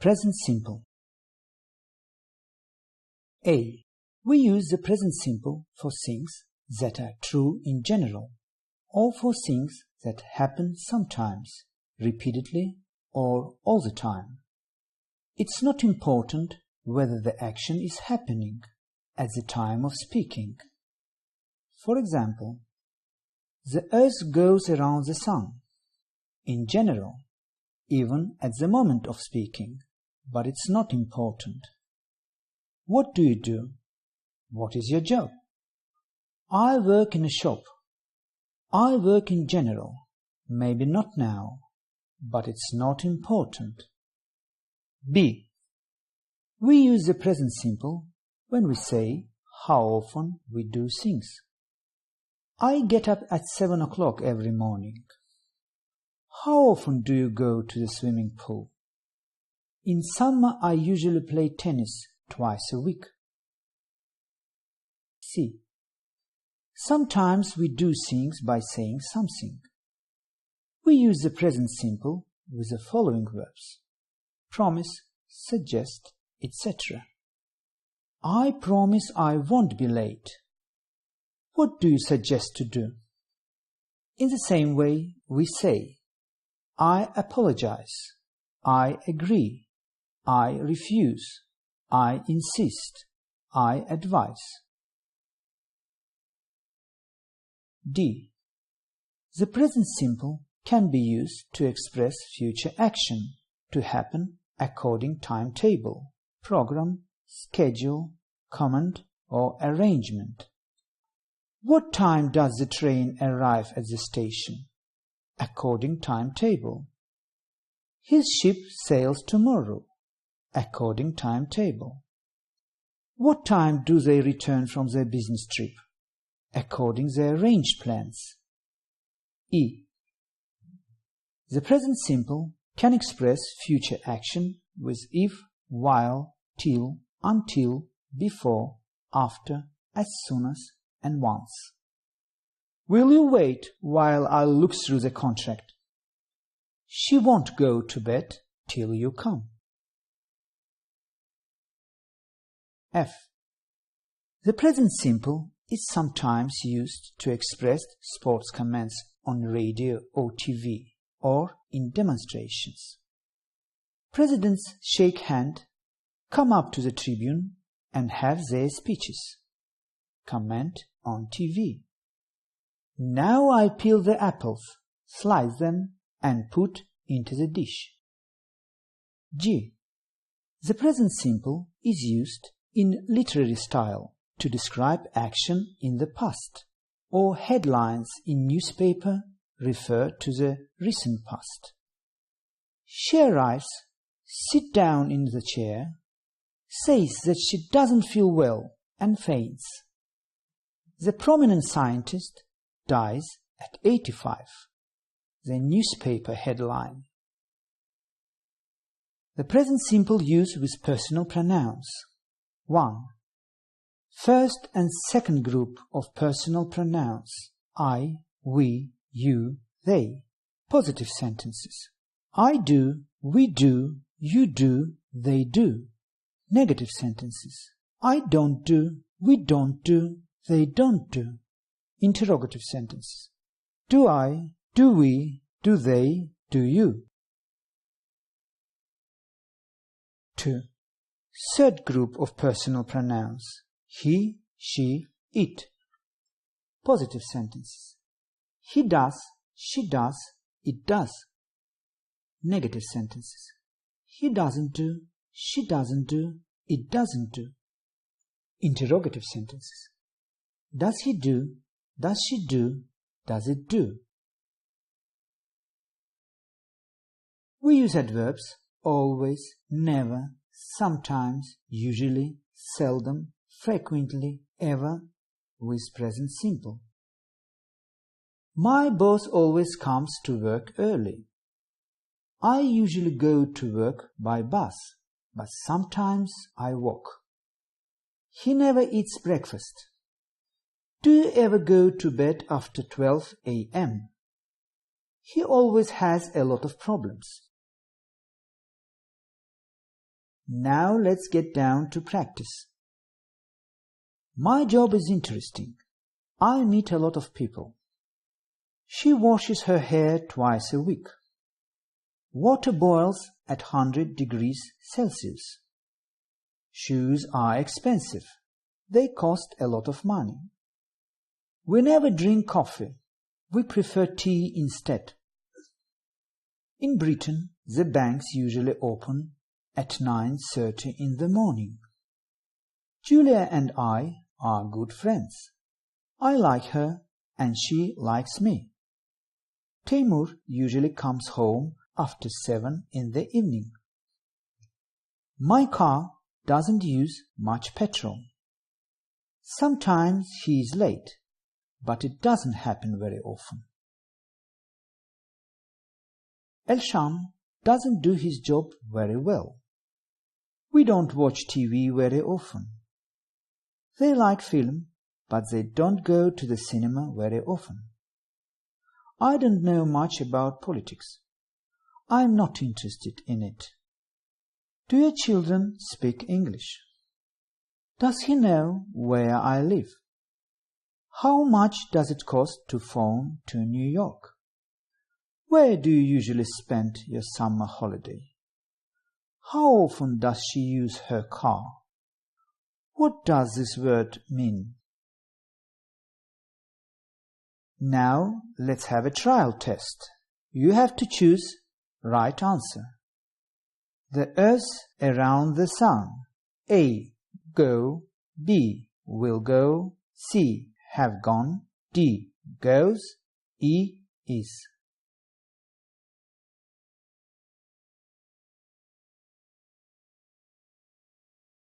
Present simple. A. We use the present simple for things that are true in general, or for things that happen sometimes, repeatedly, or all the time. It's not important whether the action is happening at the time of speaking. For example, the earth goes around the sun. In general, even at the moment of speaking, but it's not important. What do you do? What is your job? I work in a shop. I work in general. Maybe not now, but it's not important. B. We use the present simple when we say how often we do things. I get up at 7 o'clock every morning. How often do you go to the swimming pool? In summer, I usually play tennis twice a week. C. Sometimes we do things by saying something. We use the present simple with the following verbs: promise, suggest, etc. I promise I won't be late. What do you suggest to do? In the same way, we say, I apologize, I agree, I refuse, I insist, I advise. D. The present simple can be used to express future action to happen according timetable, program, schedule, command, or arrangement. What time does the train arrive at the station? According timetable. His ship sails tomorrow. According timetable. What time do they return from their business trip? According their arranged plans. E. The present simple can express future action with if, while, till, until, before, after, as soon as, and once. Will you wait while I look through the contract? She won't go to bed till you come. F. The present simple is sometimes used to express sports commands on radio or TV or in demonstrations. Presidents shake hands, come up to the tribune and have their speeches. Comment on TV. Now I peel the apples, slice them and put into the dish. G. The present simple is used in literary style to describe action in the past, or headlines in newspaper refer to the recent past. She arrives, sits down in the chair, says that she doesn't feel well and faints. The prominent scientist dies at 85. The newspaper headline. The present simple used with personal pronouns. 1. First and second group of personal pronouns. I, we, you, they. Positive sentences. I do, we do, you do, they do. Negative sentences. I don't do, we don't do, they don't do. Interrogative sentences. Do I, do we, do they, do you. 2. Third group of personal pronouns. He, she, it. Positive sentences. He does, she does, it does. Negative sentences. He doesn't do, she doesn't do, it doesn't do. Interrogative sentences. Does he do, does she do, does it do? We use adverbs always, never, sometimes, usually, seldom, frequently, ever, with present simple. My boss always comes to work early. I usually go to work by bus, but sometimes I walk. He never eats breakfast. Do you ever go to bed after 12 a.m.? He always has a lot of problems. Now let's get down to practice. My job is interesting. I meet a lot of people. She washes her hair twice a week. Water boils at 100 degrees Celsius. Shoes are expensive. They cost a lot of money. We never drink coffee. We prefer tea instead. In Britain, the banks usually open at 9:30 in the morning. Julia and I are good friends. I like her and she likes me. Timur usually comes home after 7 in the evening. My car doesn't use much petrol. Sometimes he is late, but it doesn't happen very often. Elsham doesn't do his job very well. We don't watch TV very often. They like film, but they don't go to the cinema very often. I don't know much about politics. I'm not interested in it. Do your children speak English? Does he know where I live? How much does it cost to phone to New York? Where do you usually spend your summer holiday? How often does she use her car? What does this word mean? Now let's have a trial test. You have to choose right answer. The Earth around the Sun. A. Go. B. Will go. C. Have gone. D. Goes. E. Is.